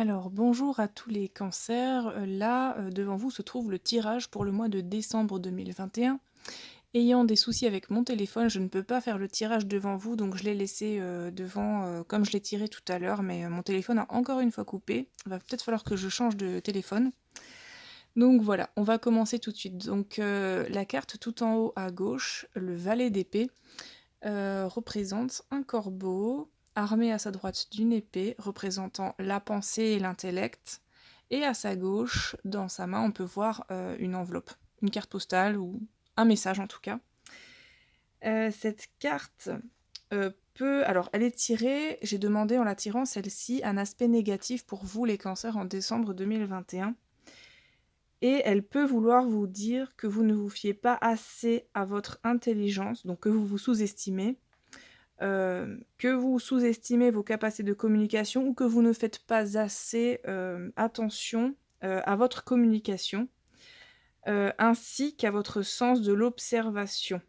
Alors, bonjour à tous les cancers. Là, devant vous se trouve le tirage pour le mois de décembre 2021. Ayant des soucis avec mon téléphone, je ne peux pas faire le tirage devant vous, donc je l'ai laissé, devant, comme je l'ai tiré tout à l'heure, mais mon téléphone a encore une fois coupé. Il va peut-être falloir que je change de téléphone. Donc voilà, on va commencer tout de suite. Donc, la carte tout en haut à gauche, le valet d'épée, représente un corbeau armé à sa droite d'une épée représentant la pensée et l'intellect. Et à sa gauche, dans sa main, on peut voir une enveloppe, une carte postale ou un message en tout cas. Cette carte peut... Alors, elle est tirée, j'ai demandé en la tirant celle-ci un aspect négatif pour vous les cancers en décembre 2021. Et elle peut vouloir vous dire que vous ne vous fiez pas assez à votre intelligence, donc que vous vous sous-estimez, que vous sous-estimez vos capacités de communication ou que vous ne faites pas assez attention à votre communication, ainsi qu'à votre sens de l'observation.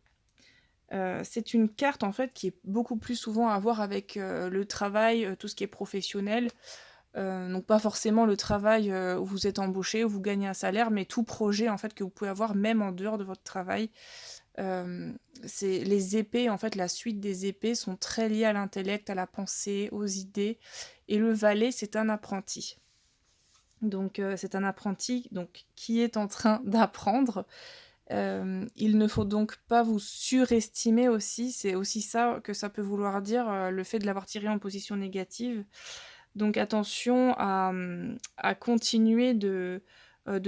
C'est une carte en fait qui est beaucoup plus souvent à voir avec le travail, tout ce qui est professionnel. Donc pas forcément le travail où vous êtes embauché, où vous gagnez un salaire, mais tout projet en fait que vous pouvez avoir même en dehors de votre travail. C'est les épées, en fait, la suite des épées sont très liées à l'intellect, à la pensée, aux idées. Et le valet, c'est un apprenti. Donc, c'est un apprenti donc, qui est en train d'apprendre. Il ne faut donc pas vous surestimer aussi. C'est aussi ça que ça peut vouloir dire, le fait de l'avoir tiré en position négative. Donc attention à continuer de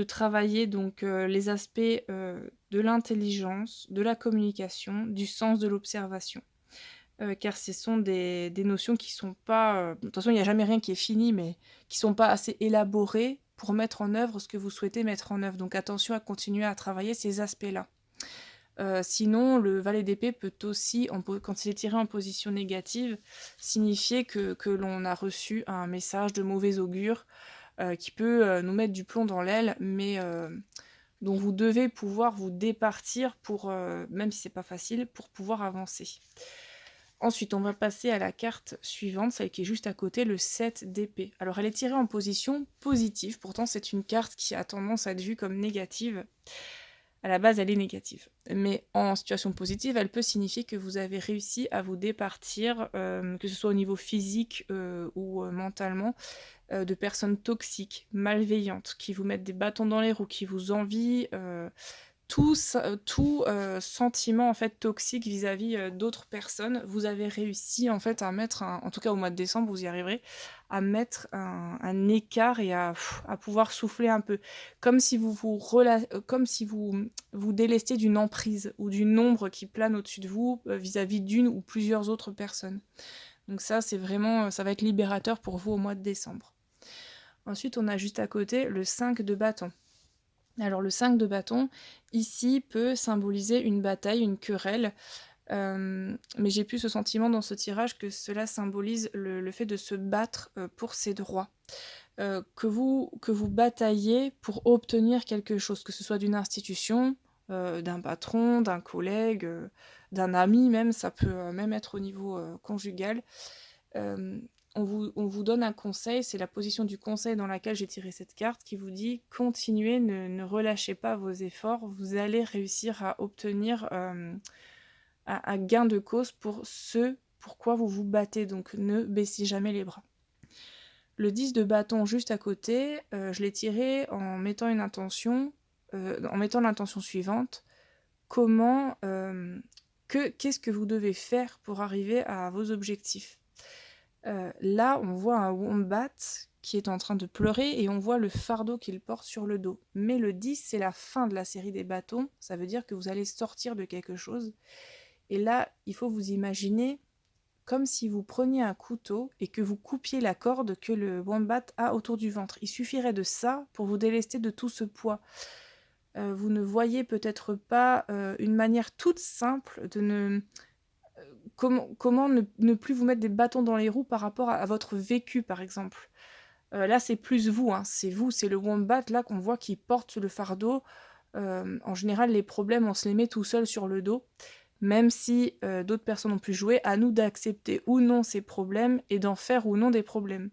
travailler donc les aspects de l'intelligence, de la communication, du sens de l'observation. Car ce sont des notions qui sont pas... de toute façon, il n'y a jamais rien qui est fini, mais qui sont pas assez élaborées pour mettre en œuvre ce que vous souhaitez mettre en œuvre. Donc attention à continuer à travailler ces aspects-là. Sinon, le valet d'épée peut aussi, quand il est tiré en position négative, signifier que l'on a reçu un message de mauvais augure qui peut nous mettre du plomb dans l'aile, mais dont vous devez pouvoir vous départir pour, même si c'est pas facile, pour pouvoir avancer. Ensuite, on va passer à la carte suivante, celle qui est juste à côté, le 7 d'épée. Alors, elle est tirée en position positive, pourtant c'est une carte qui a tendance à être vue comme négative. À la base, elle est négative. Mais en situation positive, elle peut signifier que vous avez réussi à vous départir, que ce soit au niveau physique ou mentalement, de personnes toxiques, malveillantes, qui vous mettent des bâtons dans les roues, qui vous envient, tout sentiment en fait toxique vis-à-vis d'autres personnes. Vous avez réussi en fait à mettre, en tout cas au mois de décembre, vous y arriverez, à mettre un écart et à pouvoir souffler un peu, comme si comme si vous délestiez d'une emprise ou d'une ombre qui plane au-dessus de vous vis-à-vis d'une ou plusieurs autres personnes. Donc ça, c'est vraiment, ça va être libérateur pour vous au mois de décembre. Ensuite, on a juste à côté le 5 de bâton. Alors le 5 de bâton, ici, peut symboliser une bataille, une querelle, mais j'ai plus ce sentiment dans ce tirage que cela symbolise le fait de se battre pour ses droits. Que vous bataillez pour obtenir quelque chose, que ce soit d'une institution, d'un patron, d'un collègue, d'un ami même, ça peut même être au niveau conjugal. Euh, on vous donne un conseil, c'est la position du conseil dans laquelle j'ai tiré cette carte qui vous dit continuez, ne relâchez pas vos efforts, vous allez réussir à obtenir un gain de cause pour ce pourquoi vous vous battez, donc ne baissez jamais les bras. Le 10 de bâton juste à côté, je l'ai tiré en mettant une intention, en mettant l'intention suivante. Qu'est-ce que vous devez faire pour arriver à vos objectifs? Là, on voit un wombat qui est en train de pleurer et on voit le fardeau qu'il porte sur le dos. Mais le 10, c'est la fin de la série des bâtons, ça veut dire que vous allez sortir de quelque chose. Et là, il faut vous imaginer comme si vous preniez un couteau et que vous coupiez la corde que le wombat a autour du ventre. Il suffirait de ça pour vous délester de tout ce poids. Vous ne voyez peut-être pas une manière toute simple de comment ne plus vous mettre des bâtons dans les roues par rapport à votre vécu, par exemple. Là, c'est plus vous, hein, c'est le wombat là qu'on voit qui porte le fardeau. En général, les problèmes, on se les met tout seul sur le dos. Même si d'autres personnes ont pu jouer, à nous d'accepter ou non ces problèmes et d'en faire ou non des problèmes.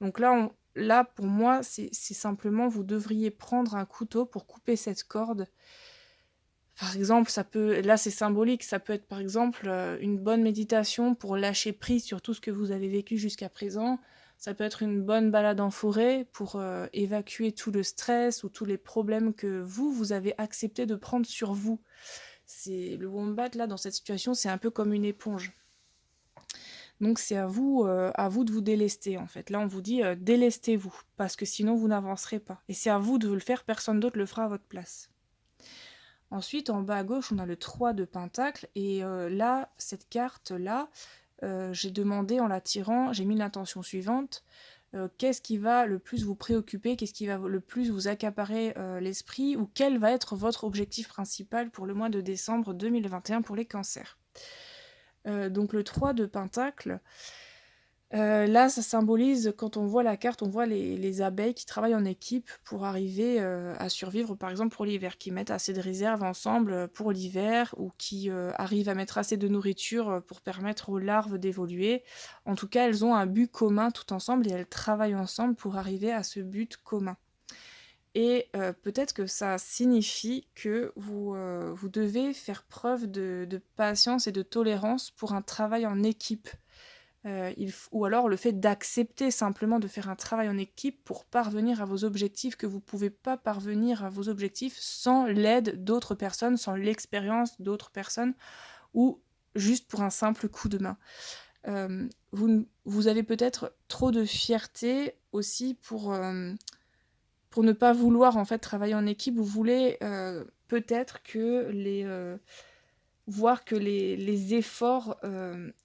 Donc là, là, pour moi, c'est simplement vous devriez prendre un couteau pour couper cette corde. Par exemple, ça peut là, c'est symbolique, ça peut être, par exemple, une bonne méditation pour lâcher prise sur tout ce que vous avez vécu jusqu'à présent. Ça peut être une bonne balade en forêt pour, évacuer tout le stress ou tous les problèmes que vous avez accepté de prendre sur vous. C'est le wombat, là, dans cette situation, c'est un peu comme une éponge. Donc c'est à vous de vous délester, en fait. Là, on vous dit, délestez-vous, parce que sinon vous n'avancerez pas. Et c'est à vous de le faire, personne d'autre le fera à votre place. Ensuite, en bas à gauche, on a le 3 de pentacle. Et là, cette carte-là, j'ai demandé en la tirant, j'ai mis l'intention suivante. Qu'est-ce qui va le plus vous préoccuper? Qu'est-ce qui va le plus vous accaparer l'esprit? Ou quel va être votre objectif principal pour le mois de décembre 2021 pour les cancers? Donc le 3 de pentacle, là, ça symbolise, quand on voit la carte, on voit les abeilles qui travaillent en équipe pour arriver à survivre, par exemple pour l'hiver, qui mettent assez de réserves ensemble pour l'hiver ou qui arrivent à mettre assez de nourriture pour permettre aux larves d'évoluer. En tout cas, elles ont un but commun tout ensemble et elles travaillent ensemble pour arriver à ce but commun. Et peut-être que ça signifie que vous devez faire preuve de patience et de tolérance pour un travail en équipe. Ou alors le fait d'accepter simplement de faire un travail en équipe pour parvenir à vos objectifs, que vous ne pouvez pas parvenir à vos objectifs sans l'aide d'autres personnes, sans l'expérience d'autres personnes, ou juste pour un simple coup de main. Vous avez peut-être trop de fierté aussi pour ne pas vouloir en fait travailler en équipe. Vous voulez peut-être que voir que les efforts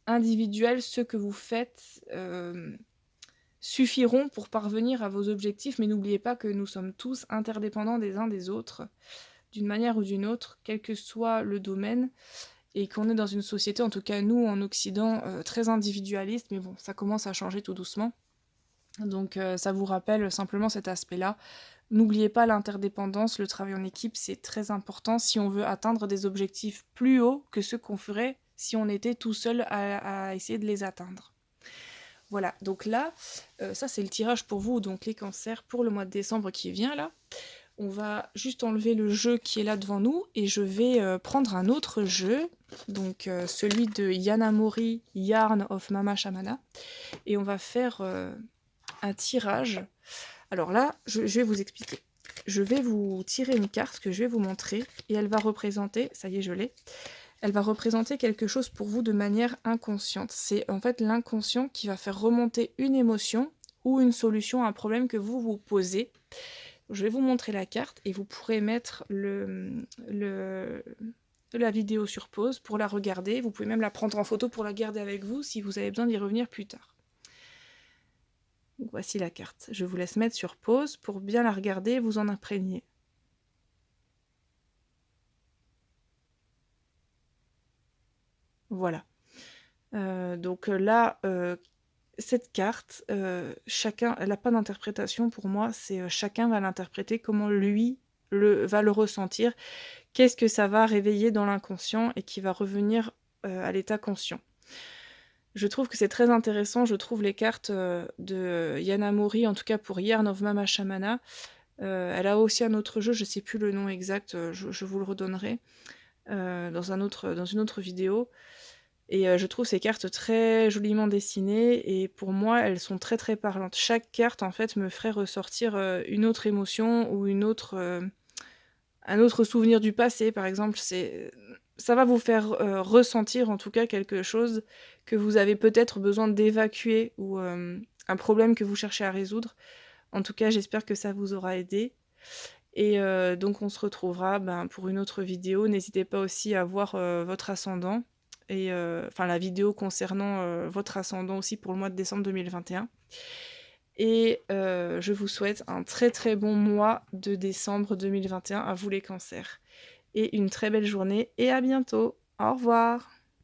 individuels, ceux que vous faites, suffiront pour parvenir à vos objectifs. Mais n'oubliez pas que nous sommes tous interdépendants des uns des autres, d'une manière ou d'une autre, quel que soit le domaine, et qu'on est dans une société, en tout cas nous en Occident, très individualiste, mais bon, ça commence à changer tout doucement. Donc ça vous rappelle simplement cet aspect-là. N'oubliez pas l'interdépendance, le travail en équipe, c'est très important si on veut atteindre des objectifs plus hauts que ceux qu'on ferait si on était tout seul à essayer de les atteindre. Voilà, donc là, ça c'est le tirage pour vous, donc les cancers, pour le mois de décembre qui vient là. On va juste enlever le jeu qui est là devant nous et je vais prendre un autre jeu, donc celui de Yanamori, Yarn of Mama Shamana, et on va faire un tirage. Alors là, je vais vous expliquer. Je vais vous tirer une carte que je vais vous montrer et elle va représenter, ça y est, je l'ai, elle va représenter quelque chose pour vous de manière inconsciente. C'est en fait l'inconscient qui va faire remonter une émotion ou une solution à un problème que vous vous posez. Je vais vous montrer la carte et vous pourrez mettre la vidéo sur pause pour la regarder. Vous pouvez même la prendre en photo pour la garder avec vous si vous avez besoin d'y revenir plus tard. Donc voici la carte. Je vous laisse mettre sur pause pour bien la regarder et vous en imprégner. Voilà. Donc là, cette carte, chacun, elle n'a pas d'interprétation pour moi, c'est chacun va l'interpréter comment lui va le ressentir, qu'est-ce que ça va réveiller dans l'inconscient et qui va revenir à l'état conscient. Je trouve que c'est très intéressant, je trouve les cartes de Yanamori, en tout cas pour Yarn of Mama Shamana. Elle a aussi un autre jeu, je ne sais plus le nom exact, je vous le redonnerai dans une autre vidéo. Et je trouve ces cartes très joliment dessinées et pour moi, elles sont très très parlantes. Chaque carte, en fait, me ferait ressortir une autre émotion ou un autre souvenir du passé, par exemple. Ça va vous faire ressentir, en tout cas, quelque chose que vous avez peut-être besoin d'évacuer ou un problème que vous cherchez à résoudre. En tout cas, j'espère que ça vous aura aidé. Et donc on se retrouvera pour une autre vidéo. N'hésitez pas aussi à voir votre ascendant. Et enfin la vidéo concernant votre ascendant aussi pour le mois de décembre 2021. Et je vous souhaite un très très bon mois de décembre 2021 à vous les cancers. Et une très belle journée et à bientôt. Au revoir.